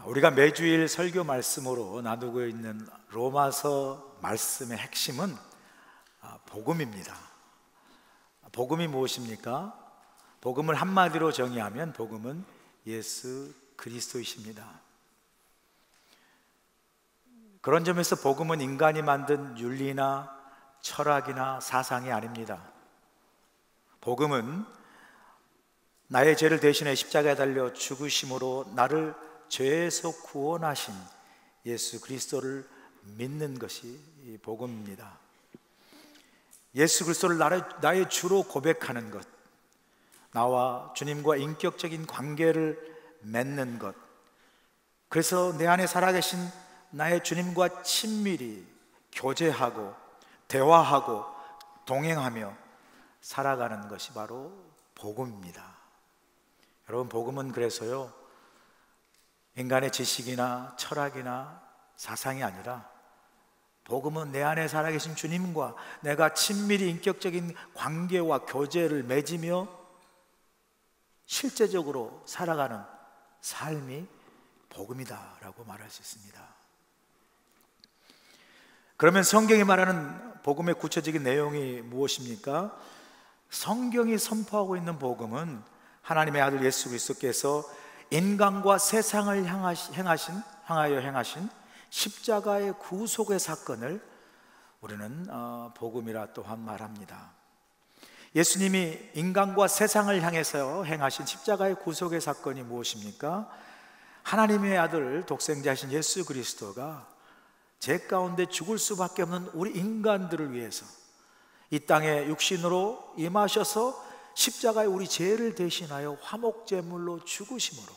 우리가 매주일 설교 말씀으로 나누고 있는 로마서 말씀의 핵심은 복음입니다. 복음이 무엇입니까? 복음을 한마디로 정의하면 복음은 예수 그리스도이십니다. 그런 점에서 복음은 인간이 만든 윤리나 철학이나 사상이 아닙니다. 복음은 나의 죄를 대신해 십자가에 달려 죽으심으로 나를 죄에서 구원하신 예수 그리스도를 믿는 것이 이 복음입니다. 예수 그리스도를 나의 주로 고백하는 것, 나와 주님과 인격적인 관계를 맺는 것, 그래서 내 안에 살아계신 나의 주님과 친밀히 교제하고 대화하고 동행하며 살아가는 것이 바로 복음입니다. 여러분, 복음은 그래서요, 인간의 지식이나 철학이나 사상이 아니라 복음은 내 안에 살아계신 주님과 내가 친밀히 인격적인 관계와 교제를 맺으며 실제적으로 살아가는 삶이 복음이다라고 말할 수 있습니다. 그러면 성경이 말하는 복음의 구체적인 내용이 무엇입니까? 성경이 선포하고 있는 복음은 하나님의 아들 예수 그리스도께서 인간과 세상을 향하여 행하신 십자가의 구속의 사건을 우리는 복음이라 또한 말합니다. 예수님이 인간과 세상을 향해서 행하신 십자가의 구속의 사건이 무엇입니까? 하나님의 아들 독생자이신 예수 그리스도가 죄 가운데 죽을 수밖에 없는 우리 인간들을 위해서 이 땅에 육신으로 임하셔서 십자가에 우리 죄를 대신하여 화목제물로 죽으심으로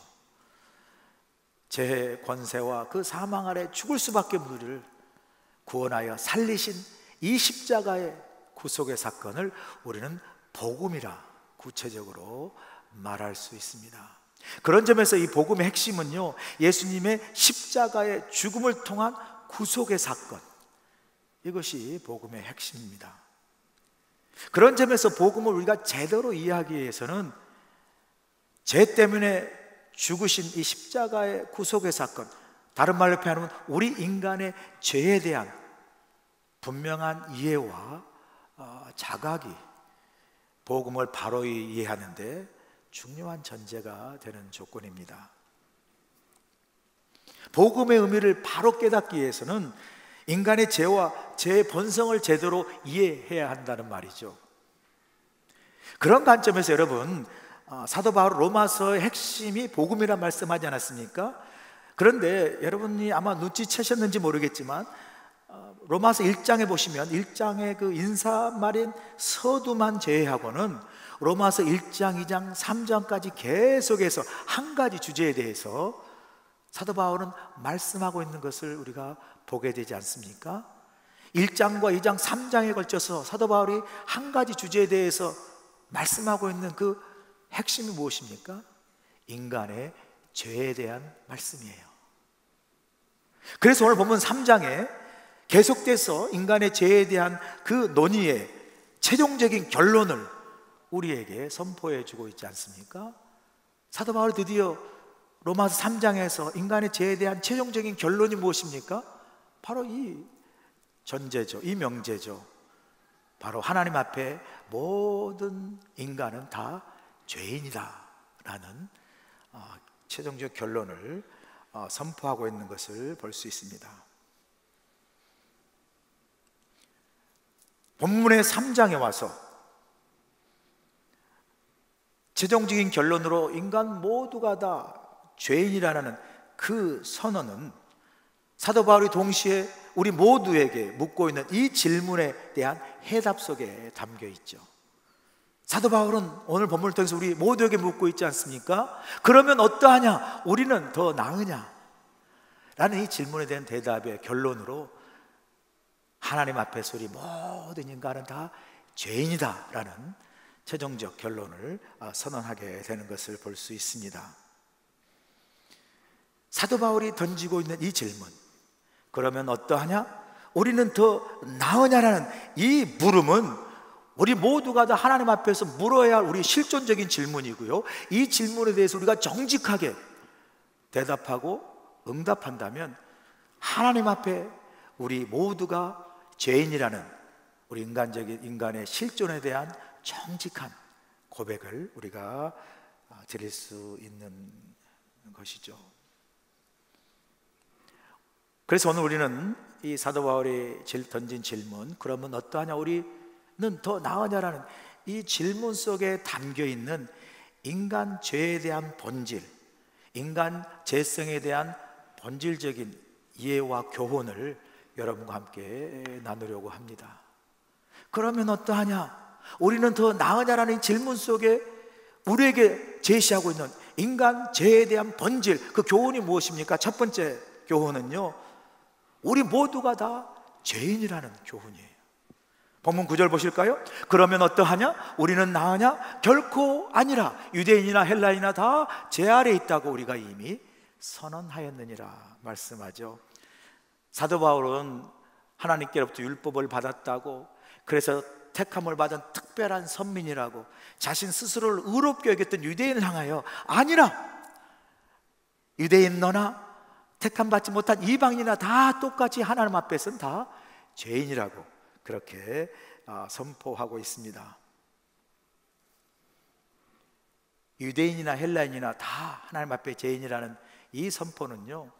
죄의 권세와 그 사망 아래 죽을 수밖에 없는 우리를 구원하여 살리신 이 십자가의 구속의 사건을 우리는 복음이라 구체적으로 말할 수 있습니다. 그런 점에서 이 복음의 핵심은요, 예수님의 십자가의 죽음을 통한 구속의 사건, 이것이 복음의 핵심입니다. 그런 점에서 복음을 우리가 제대로 이해하기 위해서는 죄 때문에 죽으신 이 십자가의 구속의 사건, 다른 말로 표현하면 우리 인간의 죄에 대한 분명한 이해와 자각이 복음을 바로 이해하는 데 중요한 전제가 되는 조건입니다. 복음의 의미를 바로 깨닫기 위해서는 인간의 죄와 죄의 본성을 제대로 이해해야 한다는 말이죠. 그런 관점에서 여러분, 사도 바울 로마서의 핵심이 복음이란 말씀하지 않았습니까? 그런데 여러분이 아마 눈치채셨는지 모르겠지만 로마서 1장에 보시면 1장의 그 인사말인 서두만 제외하고는 로마서 1장, 2장, 3장까지 계속해서 한 가지 주제에 대해서 사도 바울은 말씀하고 있는 것을 우리가 보게 되지 않습니까? 1장과 2장, 3장에 걸쳐서 사도 바울이 한 가지 주제에 대해서 말씀하고 있는 그 핵심이 무엇입니까? 인간의 죄에 대한 말씀이에요. 그래서 오늘 본문 3장에 계속돼서 인간의 죄에 대한 그 논의의 최종적인 결론을 우리에게 선포해 주고 있지 않습니까? 사도 바울이 드디어 로마서 3장에서 인간의 죄에 대한 최종적인 결론이 무엇입니까? 바로 이 전제죠, 이 명제죠. 바로 하나님 앞에 모든 인간은 다 죄인이다 라는 최종적 결론을 선포하고 있는 것을 볼 수 있습니다. 본문의 3장에 와서 최종적인 결론으로 인간 모두가 다 죄인이라는 그 선언은 사도 바울이 동시에 우리 모두에게 묻고 있는 이 질문에 대한 해답 속에 담겨 있죠. 사도 바울은 오늘 본문을 통해서 우리 모두에게 묻고 있지 않습니까? 그러면 어떠하냐? 우리는 더 나으냐? 라는 이 질문에 대한 대답의 결론으로 하나님 앞에서 우리 모든 인간은 다 죄인이다 라는 최종적 결론을 선언하게 되는 것을 볼 수 있습니다. 사도 바울이 던지고 있는 이 질문, 그러면 어떠하냐? 우리는 더 나으냐라는 이 물음은 우리 모두가 다 하나님 앞에서 물어야 할 우리 실존적인 질문이고요, 이 질문에 대해서 우리가 정직하게 대답하고 응답한다면 하나님 앞에 우리 모두가 죄인이라는 우리 인간의 실존에 대한 정직한 고백을 우리가 드릴 수 있는 것이죠. 그래서 오늘 우리는 이 사도 바울이 던진 질문, 그러면 어떠하냐, 우리는 더 나으냐라는 이 질문 속에 담겨 있는 인간 죄에 대한 본질, 인간 죄성에 대한 본질적인 이해와 교훈을 여러분과 함께 나누려고 합니다. 그러면 어떠하냐, 우리는 더 나으냐라는 질문 속에 우리에게 제시하고 있는 인간 죄에 대한 본질, 그 교훈이 무엇입니까? 첫 번째 교훈은요, 우리 모두가 다 죄인이라는 교훈이에요. 본문 9절 보실까요? 그러면 어떠하냐? 우리는 나으냐? 결코 아니라 유대인이나 헬라인이나 다 죄 아래 있다고 우리가 이미 선언하였느니라 말씀하죠. 사도 바울은 하나님께로부터 율법을 받았다고, 그래서 택함을 받은 특별한 선민이라고 자신 스스로를 의롭게 여겼던 유대인을 향하여 아니라 유대인 너나 택함 받지 못한 이방인이나 다 똑같이 하나님 앞에서는 다 죄인이라고 그렇게 선포하고 있습니다. 유대인이나 헬라인이나 다 하나님 앞에 죄인이라는 이 선포는요,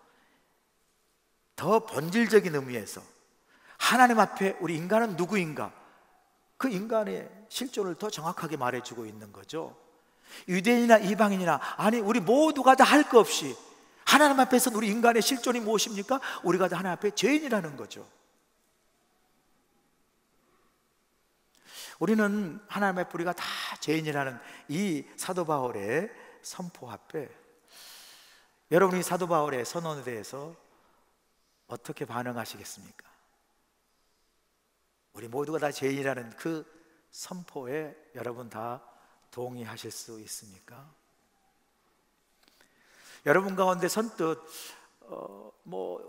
더 본질적인 의미에서 하나님 앞에 우리 인간은 누구인가, 그 인간의 실존을 더 정확하게 말해주고 있는 거죠. 유대인이나 이방인이나, 아니 우리 모두가 다 할 거 없이 하나님 앞에서는 우리 인간의 실존이 무엇입니까? 우리가 다 하나님 앞에 죄인이라는 거죠. 우리는 하나님 앞에 우리가 다 죄인이라는 이 사도 바울의 선포 앞에 여러분이 사도 바울의 선언에 대해서 어떻게 반응하시겠습니까? 우리 모두가 다 죄인이라는 그 선포에 여러분 다 동의하실 수 있습니까? 여러분 가운데 선뜻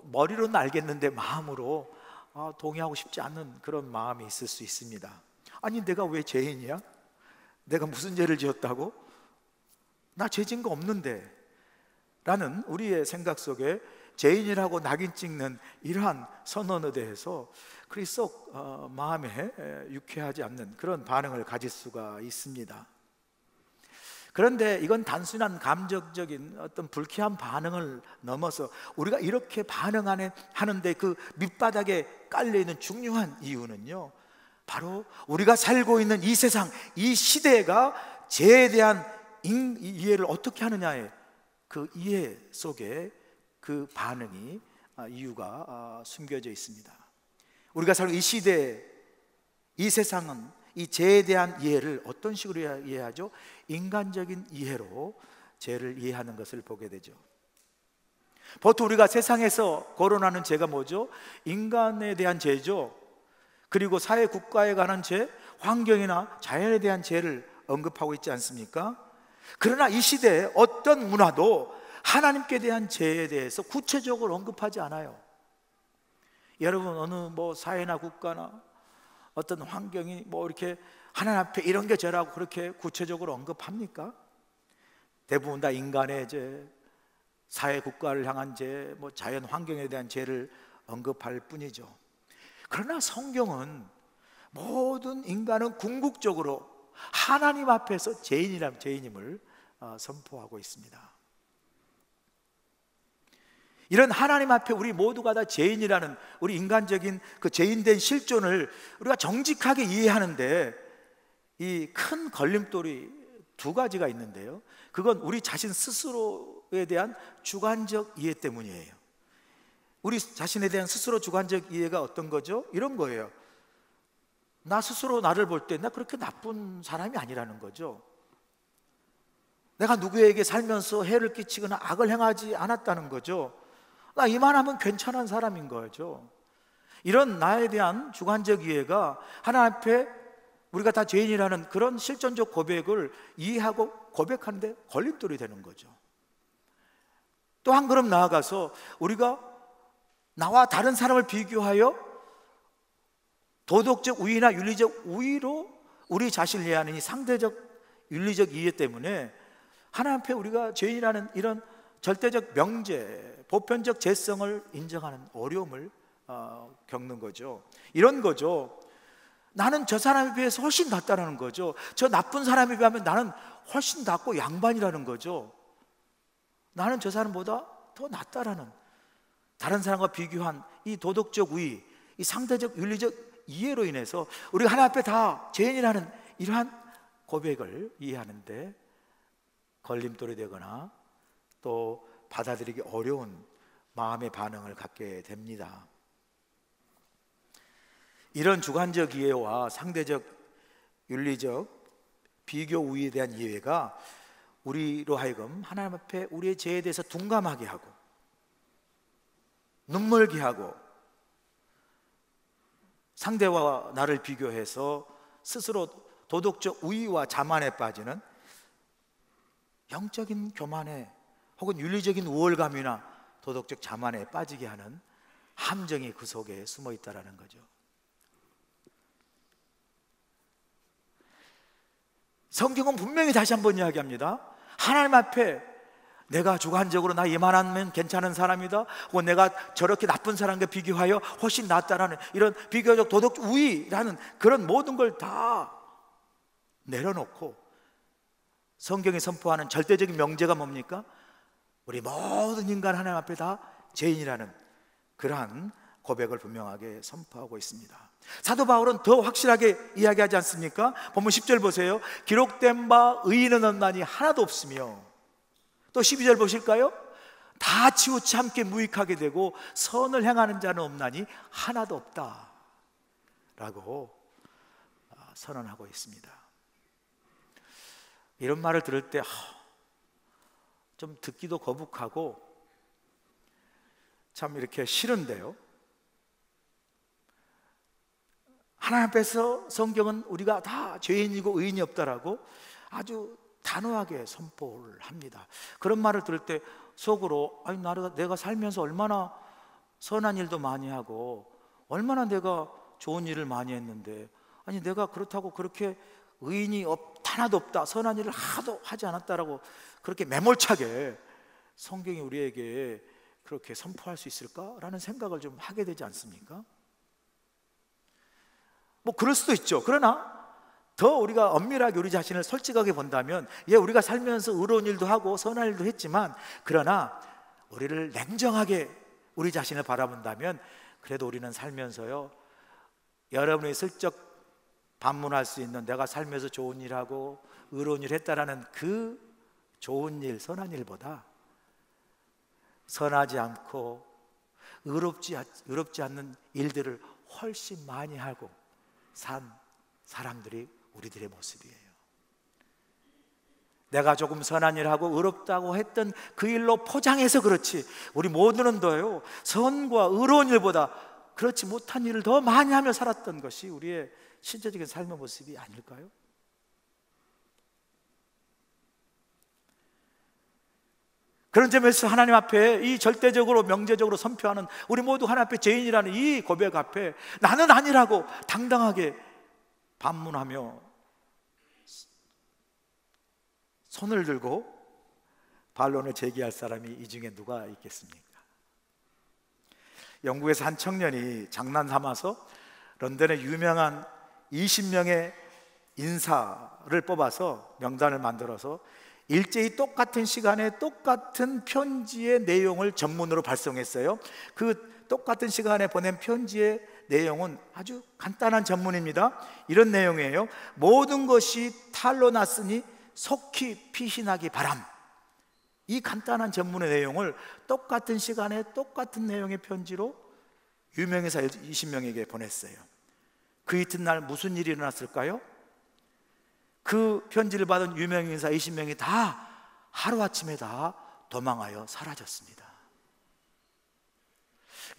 머리로는 알겠는데 마음으로 동의하고 싶지 않는 그런 마음이 있을 수 있습니다. 아니 내가 왜 죄인이야? 내가 무슨 죄를 지었다고? 나 죄 지은 거 없는데 라는 우리의 생각 속에 죄인이라고 낙인 찍는 이러한 선언에 대해서 그리 썩 마음에 유쾌하지 않는 그런 반응을 가질 수가 있습니다. 그런데 이건 단순한 감정적인 어떤 불쾌한 반응을 넘어서 우리가 이렇게 반응하는데 그 밑바닥에 깔려있는 중요한 이유는요, 바로 우리가 살고 있는 이 세상, 이 시대가 죄에 대한 이해를 어떻게 하느냐의 그 이해 속에 그 반응이 이유가 숨겨져 있습니다. 우리가 살고 이 시대, 이 세상은 이 죄에 대한 이해를 어떤 식으로 이해하죠? 인간적인 이해로 죄를 이해하는 것을 보게 되죠. 보통 우리가 세상에서 거론하는 죄가 뭐죠? 인간에 대한 죄죠. 그리고 사회 국가에 관한 죄, 환경이나 자연에 대한 죄를 언급하고 있지 않습니까? 그러나 이 시대에 어떤 문화도 하나님께 대한 죄에 대해서 구체적으로 언급하지 않아요. 여러분 어느 사회나 국가나 어떤 환경이 이렇게 하나님 앞에 이런 게 죄라고 그렇게 구체적으로 언급합니까? 대부분 다 인간의 죄, 사회 국가를 향한 죄, 자연 환경에 대한 죄를 언급할 뿐이죠. 그러나 성경은 모든 인간은 궁극적으로 하나님 앞에서 죄인임을 선포하고 있습니다. 이런 하나님 앞에 우리 모두가 다 죄인이라는 우리 인간적인 그 죄인된 실존을 우리가 정직하게 이해하는데 이 큰 걸림돌이 두 가지가 있는데요, 그건 우리 자신 스스로에 대한 주관적 이해 때문이에요. 우리 자신에 대한 스스로 주관적 이해가 어떤 거죠? 이런 거예요. 나 스스로 나를 볼 때 나 그렇게 나쁜 사람이 아니라는 거죠. 내가 누구에게 살면서 해를 끼치거나 악을 행하지 않았다는 거죠. 나 이만하면 괜찮은 사람인 거죠. 이런 나에 대한 주관적 이해가 하나님 앞에 우리가 다 죄인이라는 그런 실존적 고백을 이해하고 고백하는데 걸림돌이 되는 거죠. 또 한 걸음 나아가서 우리가 나와 다른 사람을 비교하여 도덕적 우위나 윤리적 우위로 우리 자신을 이해하는 이 상대적 윤리적 이해 때문에 하나님 앞에 우리가 죄인이라는 이런 절대적 명제, 보편적 재성을 인정하는 어려움을 겪는 거죠. 이런 거죠. 나는 저 사람에 비해서 훨씬 낫다라는 거죠. 저 나쁜 사람에 비하면 나는 훨씬 낫고 양반이라는 거죠. 나는 저 사람보다 더 낫다라는, 다른 사람과 비교한 이 도덕적 우위, 이 상대적 윤리적 이해로 인해서 우리가 하나님 앞에 다 죄인이라는 이러한 고백을 이해하는데 걸림돌이 되거나 또 받아들이기 어려운 마음의 반응을 갖게 됩니다. 이런 주관적 이해와 상대적 윤리적 비교 우위에 대한 이해가 우리로 하여금 하나님 앞에 우리의 죄에 대해서 둔감하게 하고 눈멀게 하고 상대와 나를 비교해서 스스로 도덕적 우위와 자만에 빠지는 영적인 교만에 혹은 윤리적인 우월감이나 도덕적 자만에 빠지게 하는 함정이 그 속에 숨어 있다는 거죠. 성경은 분명히 다시 한번 이야기합니다. 하나님 앞에 내가 주관적으로 나 이만하면 괜찮은 사람이다, 혹은 내가 저렇게 나쁜 사람과 비교하여 훨씬 낫다라는 이런 비교적 도덕 우위라는 그런 모든 걸 다 내려놓고 성경이 선포하는 절대적인 명제가 뭡니까? 우리 모든 인간 하나님 앞에 다 죄인이라는 그러한 고백을 분명하게 선포하고 있습니다. 사도 바울은 더 확실하게 이야기하지 않습니까? 본문 10절 보세요. 기록된 바 의인은 없나니 하나도 없으며, 또 12절 보실까요? 다 치우쳐 함께 무익하게 되고 선을 행하는 자는 없나니 하나도 없다 라고 선언하고 있습니다. 이런 말을 들을 때 좀 듣기도 거북하고 참 이렇게 싫은데요, 하나님 앞에서 성경은 우리가 다 죄인이고 의인이 없다라고 아주 단호하게 선포를 합니다. 그런 말을 들을 때 속으로 아니 내가 살면서 얼마나 선한 일도 많이 하고 얼마나 내가 좋은 일을 많이 했는데, 아니 내가 그렇다고 그렇게 의인이 하나도 없다, 선한 일을 하나도 하지 않았다라고 그렇게 매몰차게 성경이 우리에게 그렇게 선포할 수 있을까라는 생각을 좀 하게 되지 않습니까? 뭐 그럴 수도 있죠. 그러나 더 우리가 엄밀하게 우리 자신을 솔직하게 본다면, 우리가 살면서 의로운 일도 하고 선한 일도 했지만, 그러나 우리를 냉정하게 우리 자신을 바라본다면 그래도 우리는 살면서요, 여러분이 슬쩍 반문할 수 있는 내가 살면서 좋은 일하고 의로운 일 했다라는 그 좋은 일, 선한 일보다 선하지 않고 의롭지 않는 일들을 훨씬 많이 하고 산 사람들이 우리들의 모습이에요. 내가 조금 선한 일하고 의롭다고 했던 그 일로 포장해서 그렇지, 우리 모두는 더요 선과 의로운 일보다 그렇지 못한 일을 더 많이 하며 살았던 것이 우리의 실제적인 삶의 모습이 아닐까요? 그런 점에서 하나님 앞에 이 절대적으로 명제적으로 선포하는 우리 모두 하나님 앞에 죄인이라는 이 고백 앞에 나는 아니라고 당당하게 반문하며 손을 들고 반론을 제기할 사람이 이 중에 누가 있겠습니까? 영국에서 한 청년이 장난 삼아서 런던의 유명한 20명의 인사를 뽑아서 명단을 만들어서 일제히 똑같은 시간에 똑같은 편지의 내용을 전문으로 발송했어요. 그 똑같은 시간에 보낸 편지의 내용은 아주 간단한 전문입니다. 이런 내용이에요. 모든 것이 탈로 났으니 속히 피신하기 바람. 이 간단한 전문의 내용을 똑같은 시간에 똑같은 내용의 편지로 유명인사 20명에게 보냈어요. 그 이튿날 무슨 일이 일어났을까요? 그 편지를 받은 유명인사 20명이 다 하루아침에 다 도망하여 사라졌습니다.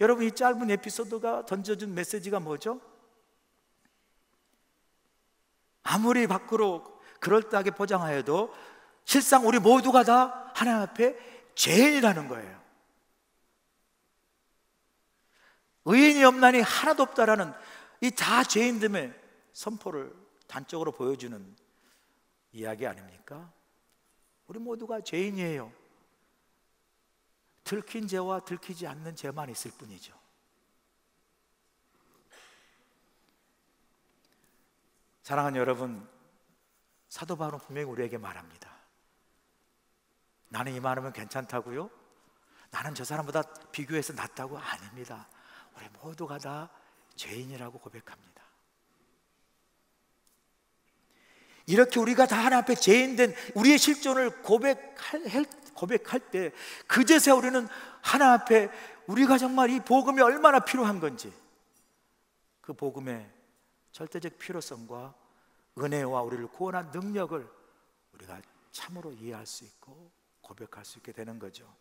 여러분, 이 짧은 에피소드가 던져준 메시지가 뭐죠? 아무리 밖으로 그럴듯하게 포장하여도 실상 우리 모두가 다 하나님 앞에 죄인이라는 거예요. 의인이 없나니 하나도 없다라는 이 다 죄인됨의 선포를 단적으로 보여주는 이야기 아닙니까? 우리 모두가 죄인이에요. 들킨 죄와 들키지 않는 죄만 있을 뿐이죠. 사랑하는 여러분, 사도 바울은 분명히 우리에게 말합니다. 나는 이만하면 괜찮다고요? 나는 저 사람보다 비교해서 낫다고? 아닙니다. 우리 모두가 다 죄인이라고 고백합니다. 이렇게 우리가 다 하나님 앞에 죄인된 우리의 실존을 고백할 때 그제서야 우리는 하나님 앞에 우리가 정말 이 복음이 얼마나 필요한 건지, 그 복음의 절대적 필요성과 은혜와 우리를 구원한 능력을 우리가 참으로 이해할 수 있고 고백할 수 있게 되는 거죠.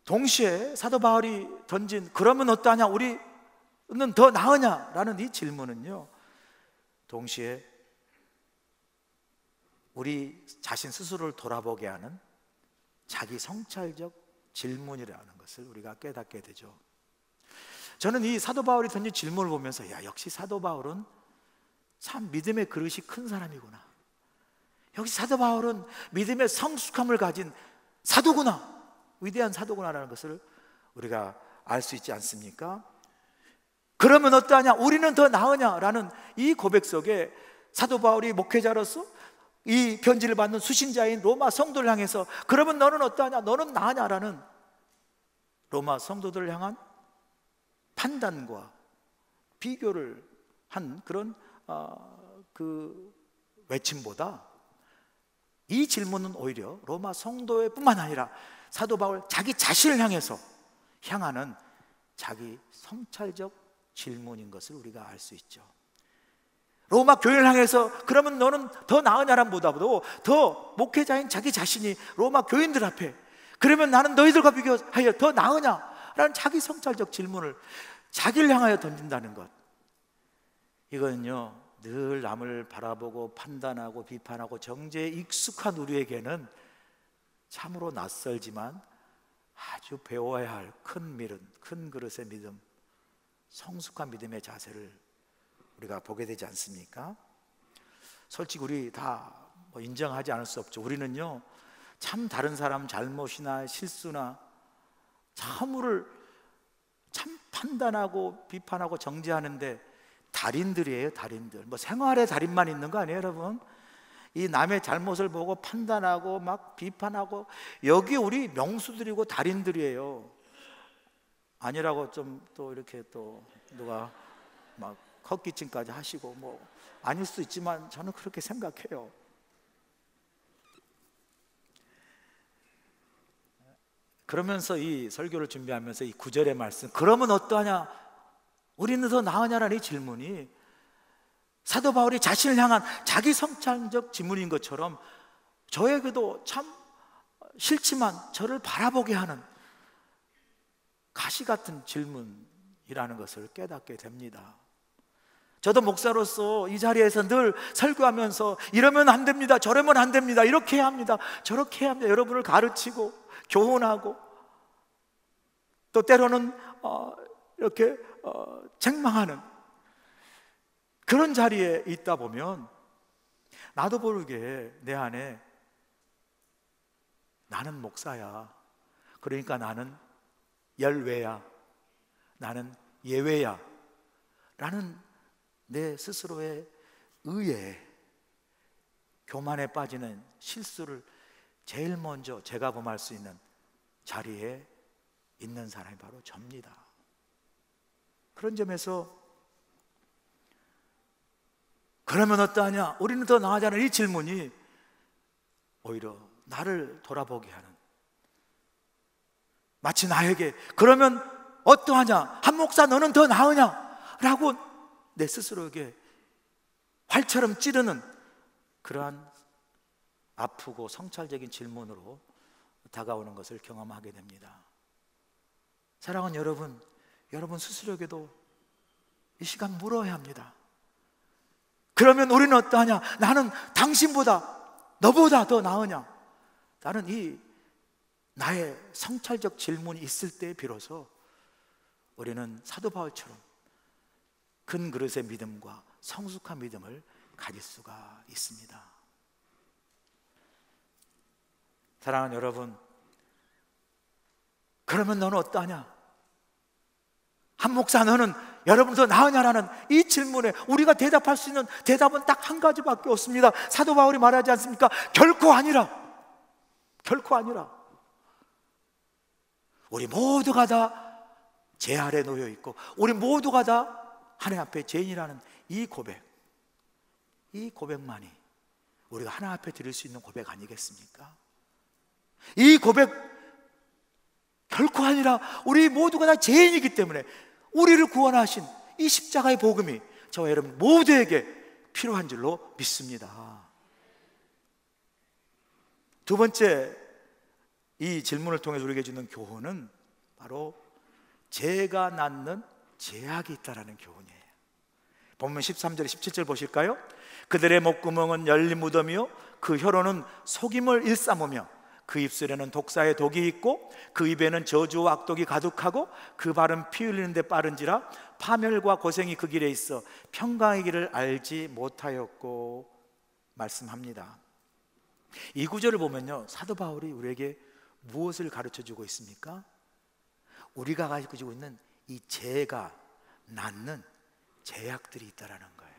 동시에 사도 바울이 던진 그러면 어떠하냐, 우리는 더 나으냐라는 이 질문은요, 동시에 우리 자신 스스로를 돌아보게 하는 자기 성찰적 질문이라는 것을 우리가 깨닫게 되죠. 저는 이 사도 바울이 던진 질문을 보면서 역시 사도 바울은 참 믿음의 그릇이 큰 사람이구나, 역시 사도 바울은 믿음의 성숙함을 가진 사도구나, 위대한 사도구나라는 것을 우리가 알 수 있지 않습니까? 그러면 어떠하냐, 우리는 더 나으냐라는 이 고백 속에 사도 바울이 목회자로서 이 편지를 받는 수신자인 로마 성도를 향해서 그러면 너는 어떠하냐, 너는 나으냐라는 로마 성도들을 향한 판단과 비교를 한 그런 그 외침보다 이 질문은 오히려 로마 성도의 뿐만 아니라 사도 바울 자기 자신을 향해서 향하는 자기 성찰적 질문인 것을 우리가 알 수 있죠. 로마 교회를 향해서 그러면 너는 더 나으냐란 보다도 더 목회자인 자기 자신이 로마 교인들 앞에 그러면 나는 너희들과 비교하여 더 나으냐라는 자기 성찰적 질문을 자기를 향하여 던진다는 것, 이거는요 늘 남을 바라보고 판단하고 비판하고 정죄에 익숙한 우리에게는 참으로 낯설지만 아주 배워야 할 큰 그릇의 믿음, 성숙한 믿음의 자세를 우리가 보게 되지 않습니까? 솔직히 우리 다 인정하지 않을 수 없죠. 우리는요 참 다른 사람 잘못이나 실수나 참을 참 판단하고 비판하고 정죄하는데 달인들이에요. 달인들. 생활의 달인만 있는 거 아니에요, 여러분? 이 남의 잘못을 보고 판단하고 막 비판하고, 여기 우리 명수들이고 달인들이에요. 아니라고 좀 또 이렇게 또 누가 막 헛기침까지 하시고 아닐 수 있지만 저는 그렇게 생각해요. 그러면서 이 설교를 준비하면서 이 9절의 말씀, 그러면 어떠하냐, 우리는 더 나으냐라는 이 질문이 사도 바울이 자신을 향한 자기 성찰적 질문인 것처럼 저에게도 참 싫지만 저를 바라보게 하는 가시 같은 질문이라는 것을 깨닫게 됩니다. 저도 목사로서 이 자리에서 늘 설교하면서 이러면 안 됩니다, 저러면 안 됩니다, 이렇게 해야 합니다, 저렇게 해야 합니다, 여러분을 가르치고 교훈하고 또 때로는 이렇게 책망하는 그런 자리에 있다 보면 나도 모르게 내 안에 나는 목사야, 그러니까 나는 열외야, 나는 예외야 라는 내 스스로의 의에 교만에 빠지는 실수를 제일 먼저 제가 범할 수 있는 자리에 있는 사람이 바로 접니다. 그런 점에서 그러면 어떠하냐, 우리는 더 나아지는 이 질문이 오히려 나를 돌아보게 하는, 마치 나에게 그러면 어떠하냐, 한 목사 너는 더 나으냐 라고 내 스스로에게 활처럼 찌르는 그러한 아프고 성찰적인 질문으로 다가오는 것을 경험하게 됩니다. 사랑하는 여러분, 여러분 스스로에게도 이 시간 물어야 합니다. 그러면 우리는 어떠하냐, 나는 당신보다 너보다 더 나으냐, 나는 이 나의 성찰적 질문이 있을 때 비로소 우리는 사도 바울처럼 큰 그릇의 믿음과 성숙한 믿음을 가질 수가 있습니다. 사랑하는 여러분, 그러면 너는 어떠하냐? 한 목사, 너는 여러분 더 나으냐라는 이 질문에 우리가 대답할 수 있는 대답은 딱 한 가지밖에 없습니다. 사도 바울이 말하지 않습니까? 결코 아니라. 결코 아니라. 우리 모두가 다 죄 아래 놓여 있고 우리 모두가 다 하나님 앞에 죄인이라는 이 고백만이 우리가 하나님 앞에 드릴 수 있는 고백 아니겠습니까? 이 고백 결코 아니라 우리 모두가 다 죄인이기 때문에 우리를 구원하신 이 십자가의 복음이 저와 여러분 모두에게 필요한 줄로 믿습니다. 두 번째, 이 질문을 통해서 우리에게 주는 교훈은 바로 죄가 낳는 죄악이 있다라는 교훈이에요. 본문 13절 17절 보실까요? 그들의 목구멍은 열린 무덤이요 그 혀로는 속임을 일삼으며 그 입술에는 독사의 독이 있고 그 입에는 저주와 악독이 가득하고 그 발은 피 흘리는 데 빠른지라 파멸과 고생이 그 길에 있어 평강의 길을 알지 못하였고 말씀합니다. 이 구절을 보면요, 사도 바울이 우리에게 무엇을 가르쳐주고 있습니까? 우리가 가지고 있는 이 죄가 낳는 죄악들이 있다라는 거예요.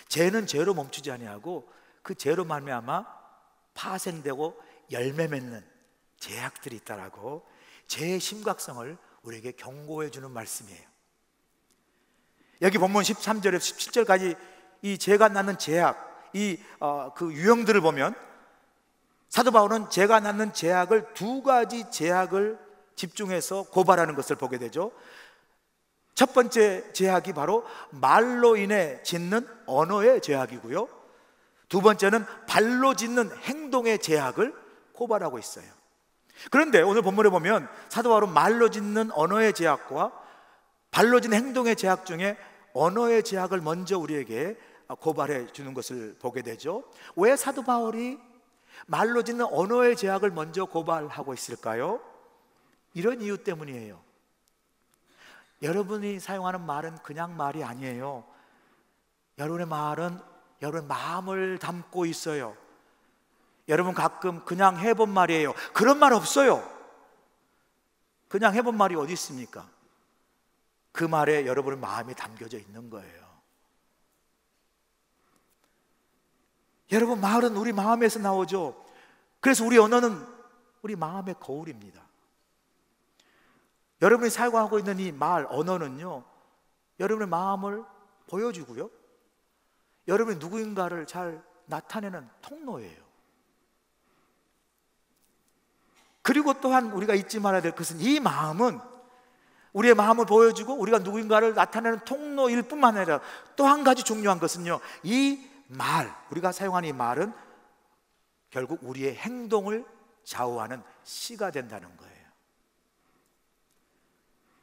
죄는 죄로 멈추지 아니하고 그 죄로 말미암아 파생되고 열매 맺는 죄악들이 있다라고 죄의 심각성을 우리에게 경고해 주는 말씀이에요. 여기 본문 13절에서 17절까지 이 죄가 낳는 죄악, 그 유형들을 보면 사도 바울은 죄가 낳는 죄악을 두 가지 죄악을 집중해서 고발하는 것을 보게 되죠. 첫 번째 죄악이 바로 말로 인해 짓는 언어의 죄악이고요, 두 번째는 발로 짓는 행동의 죄악을 고발하고 있어요. 그런데 오늘 본문에 보면 사도 바울은 말로 짓는 언어의 죄악과 발로 짓는 행동의 죄악 중에 언어의 죄악을 먼저 우리에게 고발해 주는 것을 보게 되죠. 왜 사도 바울이 말로 짓는 언어의 죄악을 먼저 고발하고 있을까요? 이런 이유 때문이에요. 여러분이 사용하는 말은 그냥 말이 아니에요. 여러분의 말은 여러분의 마음을 담고 있어요. 여러분 가끔 그냥 해본 말이에요. 그런 말 없어요. 그냥 해본 말이 어디 있습니까? 그 말에 여러분의 마음이 담겨져 있는 거예요. 여러분, 말은 우리 마음에서 나오죠. 그래서 우리 언어는 우리 마음의 거울입니다. 여러분이 사용하고 있는 이 말, 언어는요, 여러분의 마음을 보여주고요, 여러분이 누구인가를 잘 나타내는 통로예요. 그리고 또한 우리가 잊지 말아야 될 것은 이 마음은 우리의 마음을 보여주고 우리가 누구인가를 나타내는 통로일 뿐만 아니라 또 한 가지 중요한 것은요, 이 말, 우리가 사용하는 이 말은 결국 우리의 행동을 좌우하는 씨가 된다는 거예요.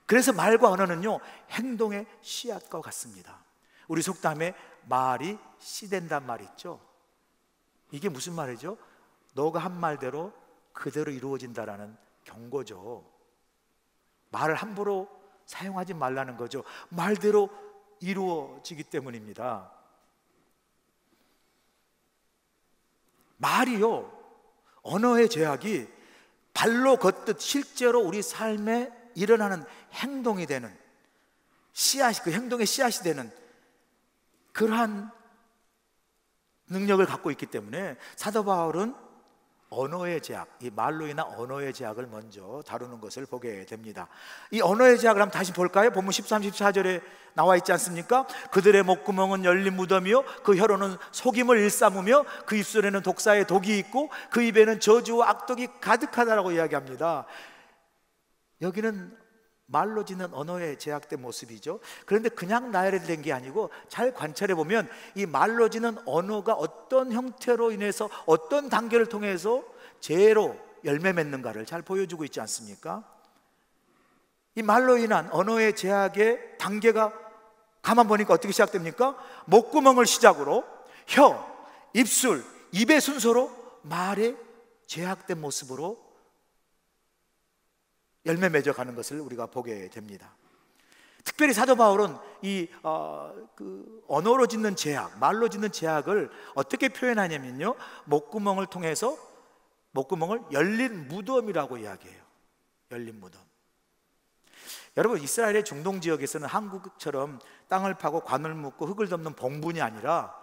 그래서 말과 언어는요, 행동의 씨앗과 같습니다. 우리 속담에 말이 씨 된단 말 있죠. 이게 무슨 말이죠? 너가 한 말대로 그대로 이루어진다라는 경고죠. 말을 함부로 사용하지 말라는 거죠. 말대로 이루어지기 때문입니다. 말이요, 언어의 죄악이 발로 걷듯 실제로 우리 삶에 일어나는 행동이 되는 씨앗이, 그 행동의 씨앗이 되는 그러한 능력을 갖고 있기 때문에 사도 바울은 언어의 죄악, 이 말로 인한 언어의 죄악을 먼저 다루는 것을 보게 됩니다. 이 언어의 죄악을 한번 다시 볼까요? 본문 13, 14절에 나와 있지 않습니까? 그들의 목구멍은 열린 무덤이요 그 혀로는 속임을 일삼으며 그 입술에는 독사의 독이 있고 그 입에는 저주와 악독이 가득하다라고 이야기합니다. 여기는 말로 짓는 언어의 제약된 모습이죠. 그런데 그냥 나열된 게 아니고 잘 관찰해 보면 이 말로 짓는 언어가 어떤 형태로 인해서 어떤 단계를 통해서 죄로 열매 맺는가를 잘 보여주고 있지 않습니까? 이 말로 인한 언어의 제약의 단계가 가만 보니까 어떻게 시작됩니까? 목구멍을 시작으로 혀, 입술, 입의 순서로 말의 제약된 모습으로 열매 맺어가는 것을 우리가 보게 됩니다. 특별히 사도 바울은 그 언어로 짓는 죄악, 말로 짓는 죄악을 어떻게 표현하냐면요, 목구멍을 통해서 목구멍을 열린 무덤이라고 이야기해요. 열린 무덤. 여러분, 이스라엘의 중동 지역에서는 한국처럼 땅을 파고 관을 묻고 흙을 덮는 봉분이 아니라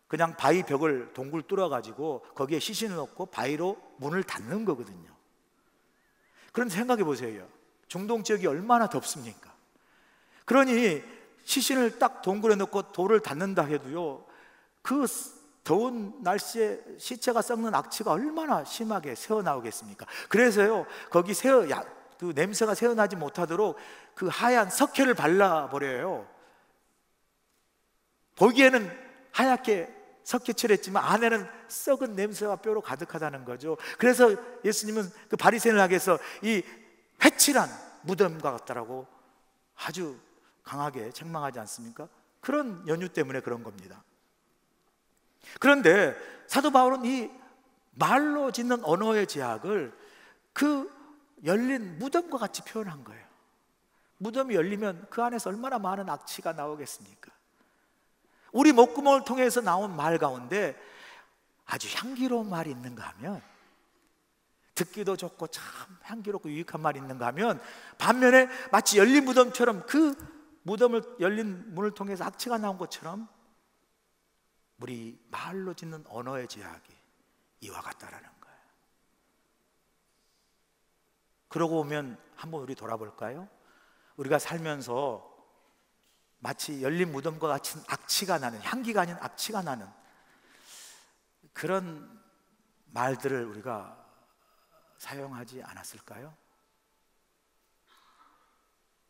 그냥 바위 벽을 동굴 뚫어가지고 거기에 시신을 넣고 바위로 문을 닫는 거거든요. 그런데 생각해 보세요. 중동 지역이 얼마나 덥습니까? 그러니 시신을 딱 동굴에 넣고 돌을 닫는다 해도요, 그 더운 날씨에 시체가 썩는 악취가 얼마나 심하게 새어나오겠습니까? 그래서요, 거기 그 냄새가 새어나지 못하도록 그 하얀 석회를 발라버려요. 보기에는 하얗게 석회 칠했지만 안에는 썩은 냄새와 뼈로 가득하다는 거죠. 그래서 예수님은 그 바리새인에게서 이 회칠한 무덤과 같다라고 아주 강하게 책망하지 않습니까? 그런 연유 때문에 그런 겁니다. 그런데 사도 바울은 이 말로 짓는 언어의 제약을 그 열린 무덤과 같이 표현한 거예요. 무덤이 열리면 그 안에서 얼마나 많은 악취가 나오겠습니까? 우리 목구멍을 통해서 나온 말 가운데 아주 향기로운 말이 있는가 하면, 듣기도 좋고 참 향기롭고 유익한 말이 있는가 하면, 반면에 마치 열린 무덤처럼 그 무덤을 열린 문을 통해서 악취가 나온 것처럼 우리 말로 짓는 언어의 제약이 이와 같다라는 거예요. 그러고 보면 한번 우리 돌아볼까요? 우리가 살면서 마치 열린 무덤과 같은 악취가 나는, 향기가 아닌 악취가 나는 그런 말들을 우리가 사용하지 않았을까요?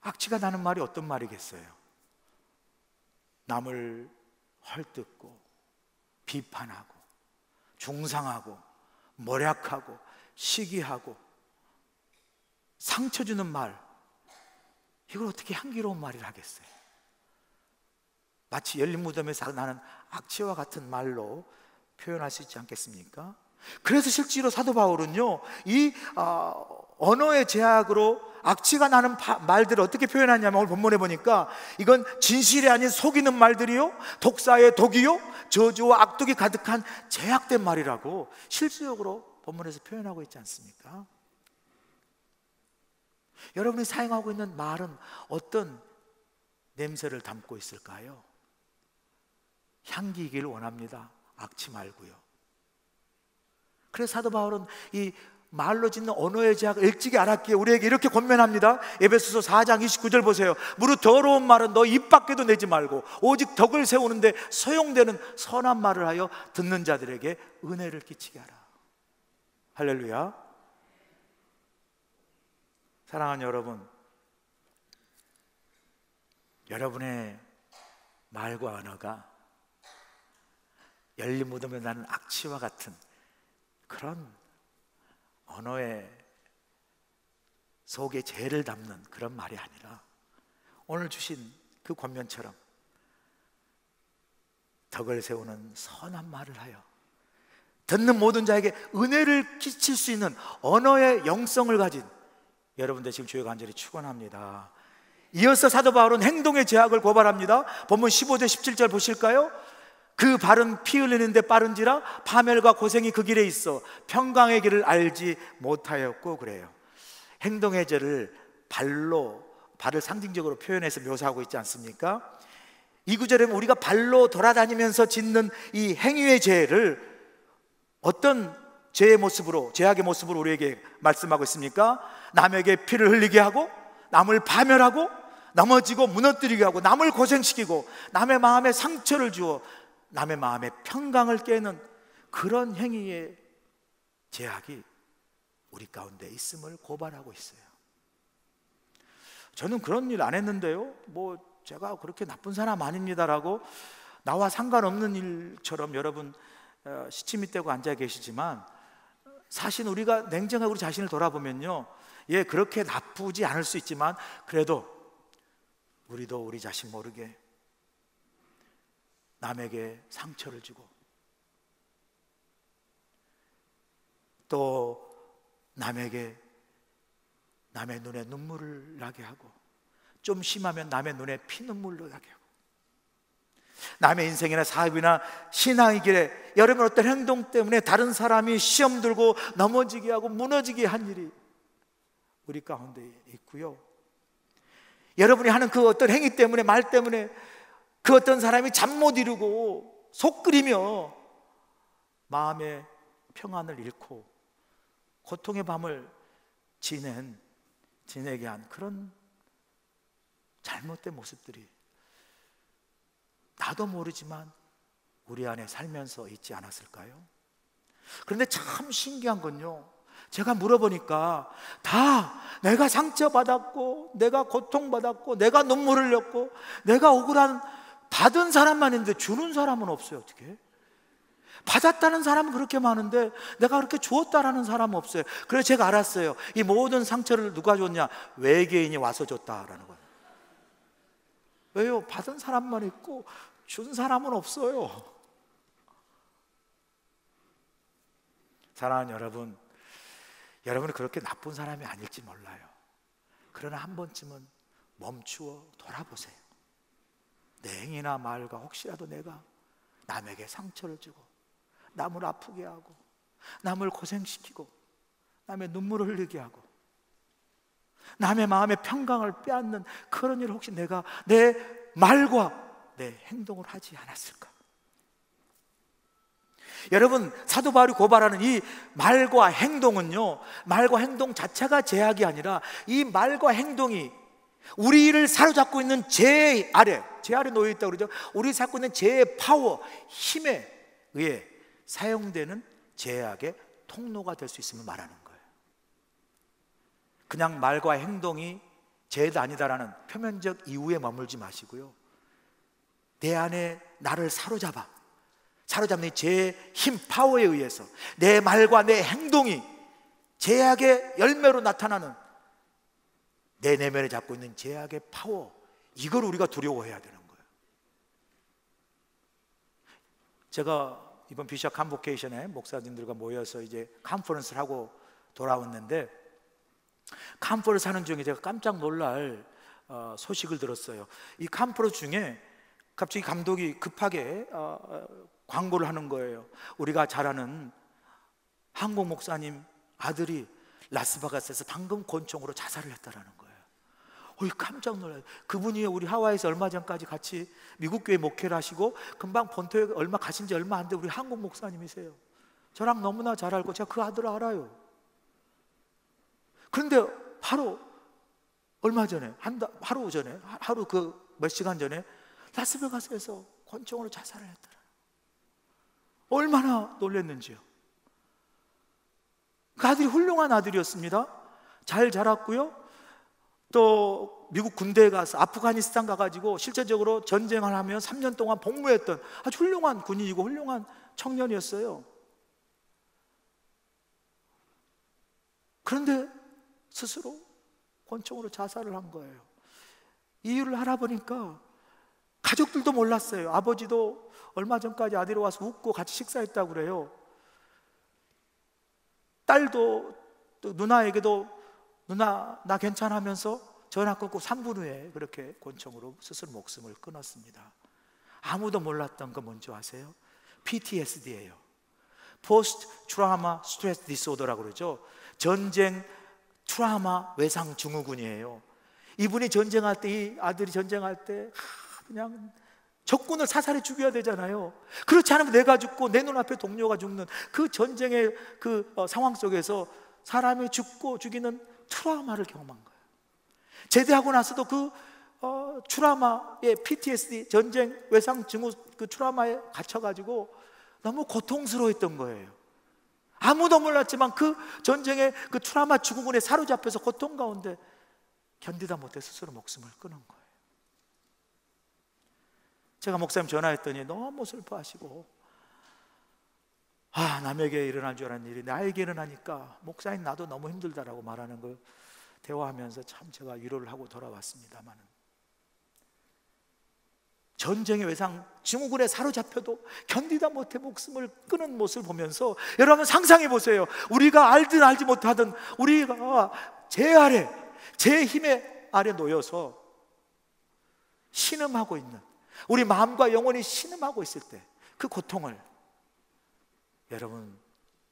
악취가 나는 말이 어떤 말이겠어요? 남을 헐뜯고 비판하고 중상하고 모략하고 시기하고 상처 주는 말, 이걸 어떻게 향기로운 말이라 하겠어요? 마치 열린 무덤에서 나는 악취와 같은 말로 표현할 수 있지 않겠습니까? 그래서 실제로 사도 바울은요, 이 언어의 제약으로 악취가 나는 말들을 어떻게 표현하냐면, 오늘 본문에 보니까 이건 진실이 아닌 속이는 말들이요, 독사의 독이요, 저주와 악독이 가득한 제약된 말이라고 실질적으로 본문에서 표현하고 있지 않습니까? 여러분이 사용하고 있는 말은 어떤 냄새를 담고 있을까요? 향기이길 원합니다. 악취 말고요. 그래서 사도 바울은 이 말로 짓는 언어의 제약을 일찍이 알았기에 우리에게 이렇게 권면합니다. 에베소서 4장 29절 보세요. 무릇 더러운 말은 너 입 밖에도 내지 말고 오직 덕을 세우는데 소용되는 선한 말을 하여 듣는 자들에게 은혜를 끼치게 하라. 할렐루야. 사랑하는 여러분, 여러분의 말과 언어가 열린 무덤에 나는 악취와 같은 그런 언어의 속에 죄를 담는 그런 말이 아니라, 오늘 주신 그 권면처럼 덕을 세우는 선한 말을 하여 듣는 모든 자에게 은혜를 끼칠 수 있는 언어의 영성을 가진 여러분 되시길 주의 간절히 축원합니다. 이어서 사도 바울은 행동의 제약을 고발합니다. 본문 15절 17절 보실까요? 그 발은 피 흘리는데 빠른지라 파멸과 고생이 그 길에 있어 평강의 길을 알지 못하였고, 그래요. 행동의 죄를 발을 상징적으로 표현해서 묘사하고 있지 않습니까? 이 구절에 우리가 발로 돌아다니면서 짓는 이 행위의 죄를 어떤 죄의 모습으로, 죄악의 모습으로 우리에게 말씀하고 있습니까? 남에게 피를 흘리게 하고, 남을 파멸하고, 넘어지고 무너뜨리게 하고, 남을 고생시키고, 남의 마음에 상처를 주어 남의 마음에 평강을 깨는 그런 행위의 제약이 우리 가운데 있음을 고발하고 있어요. 저는 그런 일 안 했는데요, 제가 그렇게 나쁜 사람 아닙니다라고 나와 상관없는 일처럼 여러분 시침이 떼고 앉아 계시지만, 사실 우리가 냉정하게 우리 자신을 돌아보면요, 그렇게 나쁘지 않을 수 있지만 그래도 우리도 우리 자신 모르게 남에게 상처를 주고, 또 남에게 남의 눈에 눈물을 나게 하고, 좀 심하면 남의 눈에 피눈물도 나게 하고, 남의 인생이나 사업이나 신앙의 길에 여러분 어떤 행동 때문에 다른 사람이 시험 들고 넘어지게 하고 무너지게 한 일이 우리 가운데 있고요. 여러분이 하는 그 어떤 행위 때문에, 말 때문에 그 어떤 사람이 잠 못 이루고 속 끓이며 마음의 평안을 잃고 고통의 밤을 지내게 한 그런 잘못된 모습들이 나도 모르지만 우리 안에 살면서 있지 않았을까요? 그런데 참 신기한 건요, 제가 물어보니까 다 내가 상처받았고 내가 고통받았고 내가 눈물을 흘렸고 내가 억울한 받은 사람만 있는데 주는 사람은 없어요. 어떻게? 받았다는 사람은 그렇게 많은데 내가 그렇게 주었다라는 사람은 없어요. 그래서 제가 알았어요. 이 모든 상처를 누가 줬냐? 외계인이 와서 줬다라는 거예요. 왜요? 받은 사람만 있고 준 사람은 없어요. 사랑하는 여러분, 여러분이 그렇게 나쁜 사람이 아닐지 몰라요. 그러나 한 번쯤은 멈추어 돌아보세요. 내 행위나 말과 혹시라도 내가 남에게 상처를 주고 남을 아프게 하고 남을 고생시키고 남의 눈물을 흘리게 하고 남의 마음의 평강을 빼앗는 그런 일을 혹시 내가 내 말과 내 행동을 하지 않았을까? 여러분, 사도 바울이 고발하는 이 말과 행동은요, 말과 행동 자체가 제약이 아니라 이 말과 행동이 우리를 사로잡고 있는 죄 아래 놓여 있다고 그러죠. 우리 잡고 있는 죄의 파워, 힘에 의해 사용되는 제약의 통로가 될 수 있음을 말하는 거예요. 그냥 말과 행동이 죄가 아니다라는 표면적 이유에 머물지 마시고요, 내 안에 나를 사로잡는 죄의 힘, 파워에 의해서 내 말과 내 행동이 제약의 열매로 나타나는 내 내면에 잡고 있는 제약의 파워, 이걸 우리가 두려워해야 되는 거예요. 제가 이번 비셔 컨보케이션에 목사님들과 모여서 이제 컨퍼런스를 하고 돌아왔는데, 컨퍼런스 하는 중에 제가 깜짝 놀랄 소식을 들었어요. 이 컨퍼런스 중에 갑자기 감독이 급하게 광고를 하는 거예요. 우리가 잘 아는 한국 목사님 아들이 라스베가스에서 방금 권총으로 자살을 했다라는 거예요. 깜짝 놀라요. 그분이 우리 하와이에서 얼마 전까지 같이 미국 교회 목회를 하시고 금방 본토에 가신 지 얼마 안 돼 우리 한국 목사님이세요. 저랑 너무나 잘 알고 제가 그 아들을 알아요. 그런데 바로 얼마 전에 하루 그 몇 시간 전에 라스베가스에서 권총으로 자살을 했더라. 얼마나 놀랐는지요. 그 아들이 훌륭한 아들이었습니다. 잘 자랐고요, 또 미국 군대에 가서 아프가니스탄 가가지고 실제적으로 전쟁을 하며 3년 동안 복무했던 아주 훌륭한 군인이고 훌륭한 청년이었어요. 그런데 스스로 권총으로 자살을 한 거예요. 이유를 알아보니까 가족들도 몰랐어요. 아버지도 얼마 전까지 아들이 와서 웃고 같이 식사했다고 그래요. 딸도 또 누나에게도 누나 나 괜찮아 하면서 전화 끊고 3분 후에 그렇게 권총으로 스스로 목숨을 끊었습니다. 아무도 몰랐던 거 뭔지 아세요? PTSD예요. Post Trauma Stress Disorder라고 그러죠. 전쟁 트라우마 외상 증후군이에요. 이분이 전쟁할 때, 이 아들이 전쟁할 때 그냥 적군을 사살해 죽여야 되잖아요. 그렇지 않으면 내가 죽고 내 눈앞에 동료가 죽는 그 전쟁의 그 상황 속에서 사람이 죽고 죽이는 트라우마를 경험한 거예요. 제대하고 나서도 그 트라우마의 PTSD, 전쟁 외상 증후 그 트라우마에 갇혀가지고 너무 고통스러웠던 거예요. 아무도 몰랐지만 그 전쟁의 그 트라우마 증후군에 사로잡혀서 고통 가운데 견디다 못해 스스로 목숨을 끊은 거예요. 제가 목사님 전화했더니 너무 슬퍼하시고, 남에게 일어난 줄 알았는 일이 나에게 일어나니까 목사님 나도 너무 힘들다라고 말하는 걸 대화하면서 참 제가 위로를 하고 돌아왔습니다만, 전쟁의 외상 증후군에 사로잡혀도 견디다 못해 목숨을 끊은 모습을 보면서 여러분 상상해 보세요. 우리가 알든 알지 못하든 우리가 제 아래, 제 힘의 아래 놓여서 신음하고 있는, 우리 마음과 영혼이 신음하고 있을 때 그 고통을 여러분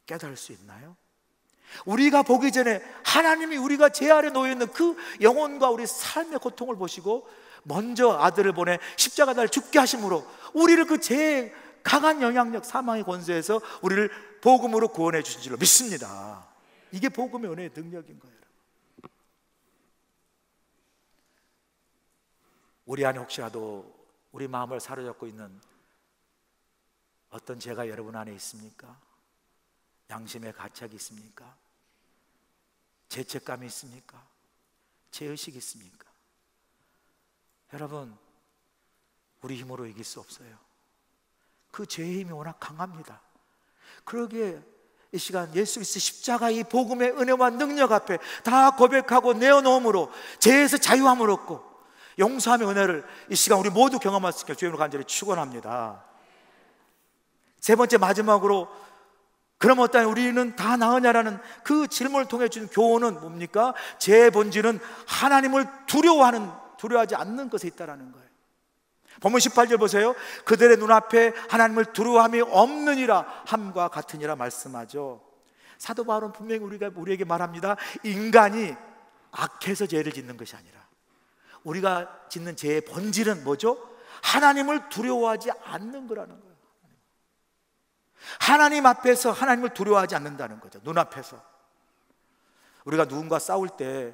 깨달을 수 있나요? 우리가 보기 전에 하나님이 우리가 죄 아래 놓여 있는 그 영혼과 우리 삶의 고통을 보시고 먼저 아들을 보내 십자가 날 죽게 하심으로 우리를 그 죄의 강한 영향력, 사망의 권세에서 우리를 복음으로 구원해 주신 줄로 믿습니다. 이게 복음의 은혜의 능력인 거예요. 우리 안에 혹시라도 우리 마음을 사로잡고 있는 어떤 죄가 여러분 안에 있습니까? 양심의 가책이 있습니까? 죄책감이 있습니까? 죄의식이 있습니까? 여러분, 우리 힘으로 이길 수 없어요. 그 죄의 힘이 워낙 강합니다. 그러기에 이 시간 예수 그리스도 십자가의 복음의 은혜와 능력 앞에 다 고백하고 내어놓음으로 죄에서 자유함을 얻고 용서함의 은혜를 이 시간 우리 모두 경험할 수 있게 주님으로 간절히 축원합니다. 세 번째, 마지막으로 그럼 어떠한 우리는 다 나으냐라는 그 질문을 통해 준 교훈은 뭡니까? 죄의 본질은 하나님을 두려워하지 않는 것에 있다라는 거예요. 본문 18절 보세요. 그들의 눈앞에 하나님을 두려워함이 없느니라 함과 같으니라 말씀하죠. 사도 바울은 분명히 우리에게 말합니다. 인간이 악해서 죄를 짓는 것이 아니라 우리가 짓는 죄의 본질은 뭐죠? 하나님을 두려워하지 않는 거라는 거예요. 하나님 앞에서 하나님을 두려워하지 않는다는 거죠. 눈앞에서. 우리가 누군가 싸울 때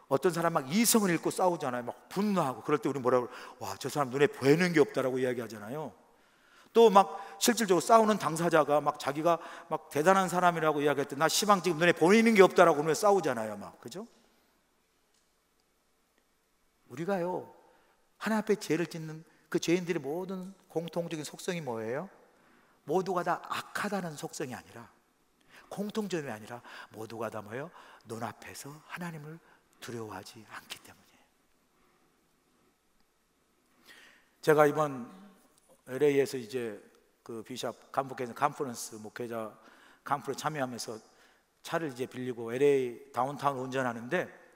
어떤 사람 막 이성을 잃고 싸우잖아요. 막 분노하고 그럴 때 우리 뭐라고, 와, 저 사람 눈에 보이는 게 없다라고 이야기하잖아요. 또 막 실질적으로 싸우는 당사자가 막 자기가 막 대단한 사람이라고 이야기할 때 나 시방 지금 눈에 보이는 게 없다라고 그러면 싸우잖아요. 막 그죠? 우리가요 하나님 앞에 죄를 짓는 그 죄인들의 모든 공통적인 속성이 뭐예요? 모두가 다 악하다는 속성이 아니라, 공통점이 아니라 모두가 다 뭐예요? 눈앞에서 하나님을 두려워하지 않기 때문이에요. 제가 이번 LA에서 이제 그 비샵 간북회에서 컨퍼런스 목회자 컨퍼런스 참여하면서 차를 이제 빌리고 LA 다운타운 운전하는데,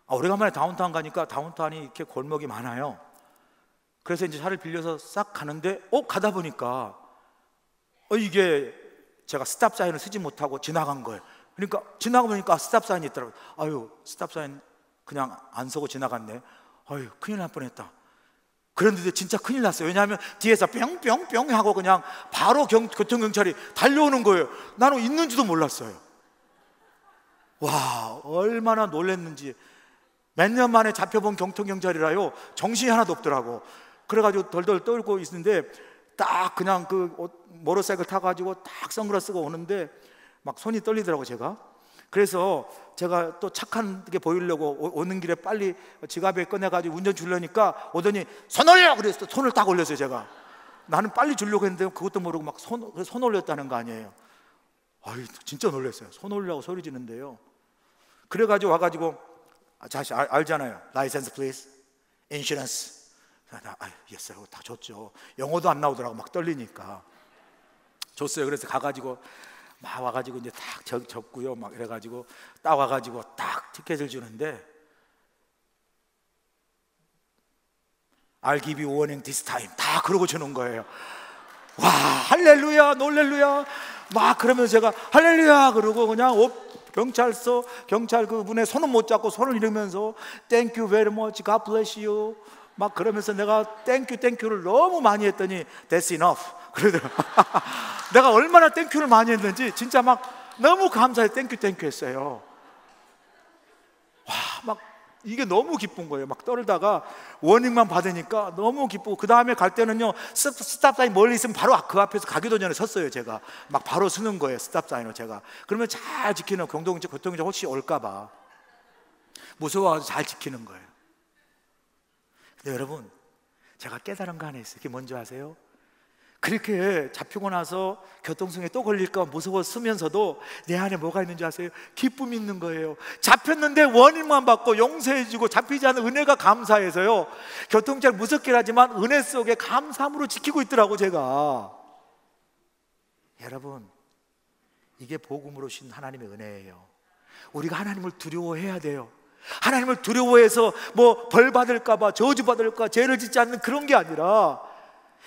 오래간만에 다운타운 가니까 다운타운이 이렇게 골목이 많아요. 그래서 이제 차를 빌려서 싹 가는데 가다 보니까 이게 제가 스탑 사인을 쓰지 못하고 지나간 거예요. 그러니까 지나가 보니까 스탑 사인이 있더라고요. 아유, 스탑 사인 그냥 안 서고 지나갔네. 아유, 큰일 날 뻔했다. 그런데 진짜 큰일 났어요. 왜냐하면 뒤에서 뿅뿅뿅 하고 그냥 바로 교통경찰이 달려오는 거예요. 나는 있는지도 몰랐어요. 와, 얼마나 놀랐는지. 몇 년 만에 잡혀본 교통경찰이라요 정신이 하나도 없더라고. 그래가지고 덜덜 떨고 있는데 딱 그냥 그 모터사이클 타가지고 딱 선글라스 쓰고 오는데 막 손이 떨리더라고 제가. 그래서 제가 또 착한 게 보이려고 오는 길에 빨리 지갑에 꺼내가지고 운전 주려니까 오더니 손 올려! 그래서 손을 딱 올렸어요 제가. 나는 빨리 주려고 했는데 그것도 모르고 막 손 올렸다는 거 아니에요. 아유, 진짜 놀랐어요. 손 올리라고 소리 지는데요. 그래가지고 와가지고 자식 알잖아요. 라이센스 플리즈, 인슈런스. 예스 하고 다 줬죠. 영어도 안 나오더라고 막 떨리니까. 줬어요. 그래서 가가지고 막 와가지고 이제 딱 적고요. 막 이래가지고 딱 와가지고 딱 티켓을 주는데 I'll give you warning this time. 다 그러고 주는 거예요. 와, 할렐루야, 놀렐루야. 막 그러면서 제가 할렐루야 그러고 그냥 경찰 그 문에 손은 못 잡고 손을 이러면서 Thank you very much, God bless you. 막 그러면서 내가 땡큐를 너무 많이 했더니 That's enough. 그러더라고요. 내가 얼마나 땡큐를 많이 했는지 진짜 막 너무 감사해 땡큐 했어요. 와, 막 이게 너무 기쁜 거예요. 막 떨다가 워닝만 받으니까 너무 기쁘고, 그 다음에 갈 때는요 스탑사인 멀리 있으면 바로 그 앞에서 가기도 전에 섰어요. 제가 막 바로 서는 거예요, 스탑사인을 제가. 그러면 잘 지키는, 교통경찰 혹시 올까봐 무서워서 잘 지키는 거예요. 근데 여러분, 제가 깨달은 거 하나 있어요. 그게 뭔지 아세요? 그렇게 잡히고 나서 교통성에 또 걸릴까 무서웠으면서도 내 안에 뭐가 있는지 아세요? 기쁨이 있는 거예요. 잡혔는데 원인만 받고 용서해주고 잡히지 않은 은혜가 감사해서요 교통잘 무섭긴 하지만 은혜 속에 감사함으로 지키고 있더라고 제가. 여러분, 이게 복음으로 신 하나님의 은혜예요. 우리가 하나님을 두려워해야 돼요. 하나님을 두려워해서 뭐 벌 받을까봐, 저주 받을까, 죄를 짓지 않는 그런 게 아니라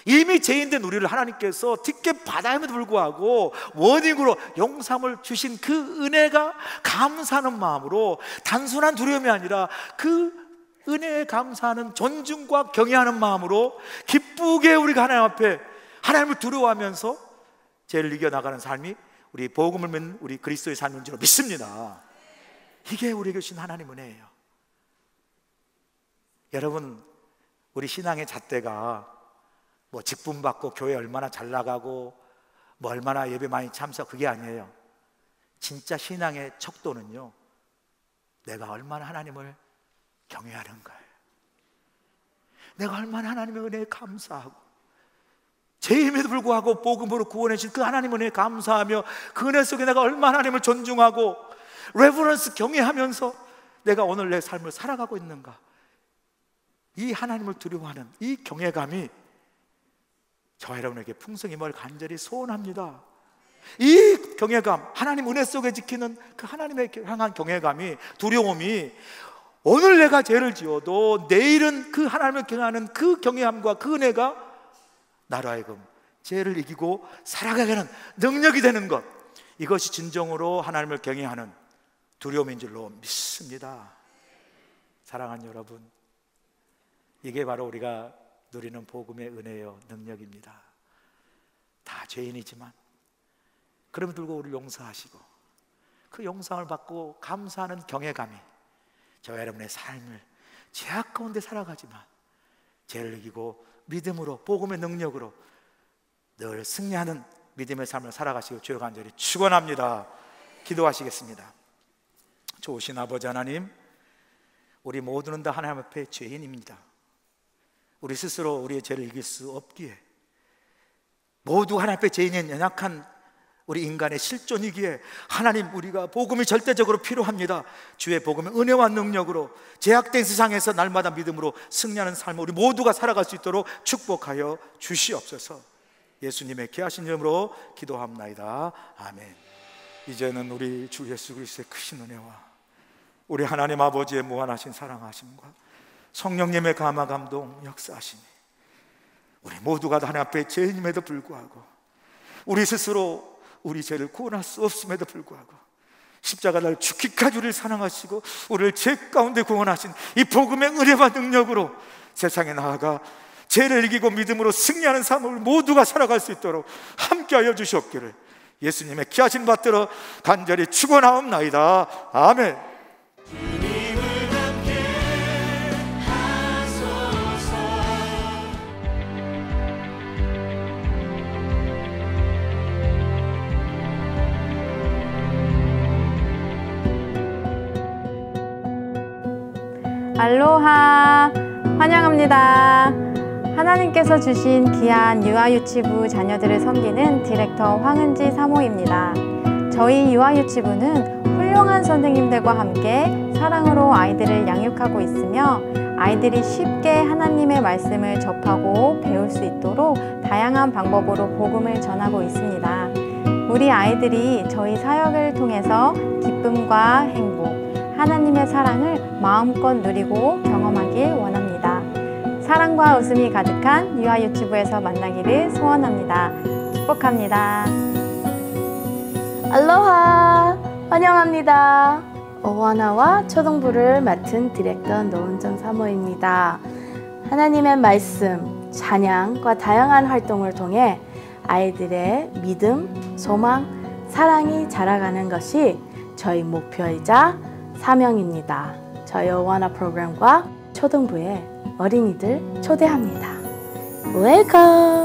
이미 죄인된 우리를 하나님께서 티켓 받아야에도 불구하고 원익으로 용서함을 주신 그 은혜가 감사하는 마음으로, 단순한 두려움이 아니라 그 은혜에 감사하는 존중과 경외하는 마음으로 기쁘게 우리가 하나님 앞에 하나님을 두려워하면서 죄를 이겨나가는 삶이 우리 복음을 믿는 우리 그리스도의 삶인 줄 믿습니다. 이게 우리에게 주신 하나님 은혜예요. 여러분, 우리 신앙의 잣대가 뭐 직분 받고 교회 얼마나 잘 나가고 뭐 얼마나 예배 많이 참석, 그게 아니에요. 진짜 신앙의 척도는요, 내가 얼마나 하나님을 경외하는가예요. 내가 얼마나 하나님의 은혜에 감사하고, 죄임에도 불구하고 복음으로 구원해 주신 그 하나님의 은혜에 감사하며 그 은혜 속에 내가 얼마나 하나님을 존중하고 레버런스 경외하면서 내가 오늘 내 삶을 살아가고 있는가. 이 하나님을 두려워하는 이 경외감이 저와 여러분에게 풍성히 뭘 간절히 소원합니다. 이 경외감, 하나님 은혜 속에 지키는 그 하나님의 향한 경외감이, 두려움이, 오늘 내가 죄를 지어도 내일은 그 하나님을 경외하는 그 경외함과 그 은혜가 나로 하여금 죄를 이기고 살아가게 하는 능력이 되는 것, 이것이 진정으로 하나님을 경외하는 두려움인 줄로 믿습니다. 사랑하는 여러분, 이게 바로 우리가 누리는 복음의 은혜요, 능력입니다. 다 죄인이지만 그럼에도 불구하고 우리를 용서하시고 그 용서를 받고 감사하는 경외감이 저와 여러분의 삶을 죄악 가운데 살아가지만 죄를 이기고 믿음으로, 복음의 능력으로 늘 승리하는 믿음의 삶을 살아가시고 주여 간절히 축원합니다. 기도하시겠습니다. 좋으신 아버지 하나님, 우리 모두는 다 하나님 앞에 죄인입니다. 우리 스스로 우리의 죄를 이길 수 없기에, 모두 하나님 앞에 죄인인 연약한 우리 인간의 실존이기에 하나님, 우리가 복음이 절대적으로 필요합니다. 주의 복음의 은혜와 능력으로 제약된 세상에서 날마다 믿음으로 승리하는 삶을 우리 모두가 살아갈 수 있도록 축복하여 주시옵소서. 예수님의 귀하신 이름으로 기도합나이다. 아멘. 이제는 우리 주 예수 그리스도의 크신 은혜와 우리 하나님 아버지의 무한하신 사랑하심과 성령님의 감화 감동 역사하심이 우리 모두가 다 하나님 앞에 죄인임에도 불구하고 우리 스스로 우리 죄를 구원할 수 없음에도 불구하고 십자가 날 죽기까지 우리를 사랑하시고 우리를 죄 가운데 구원하신 이 복음의 은혜와 능력으로 세상에 나아가 죄를 이기고 믿음으로 승리하는 삶을 모두가 살아갈 수 있도록 함께하여 주시옵기를 예수님의 귀하신 받들어 간절히 축원하옵나이다. 아멘. 알로하, 환영합니다. 하나님께서 주신 귀한 유아유치부 자녀들을 섬기는 디렉터 황은지 사모입니다. 저희 유아유치부는 훌륭한 선생님들과 함께 사랑으로 아이들을 양육하고 있으며 아이들이 쉽게 하나님의 말씀을 접하고 배울 수 있도록 다양한 방법으로 복음을 전하고 있습니다. 우리 아이들이 저희 사역을 통해서 기쁨과 행복, 하나님의 사랑을 마음껏 누리고 경험하길 원합니다. 사랑과 웃음이 가득한 유아유치부에서 만나기를 소원합니다. 축복합니다. 알로하, 환영합니다. 어원화와 초등부를 맡은 디렉터 노은정 사모입니다. 하나님의 말씀, 찬양과 다양한 활동을 통해 아이들의 믿음, 소망, 사랑이 자라가는 것이 저희 목표이자 사명입니다. 저희 어원화 프로그램과 초등부에 어린이들 초대합니다. 웰컴!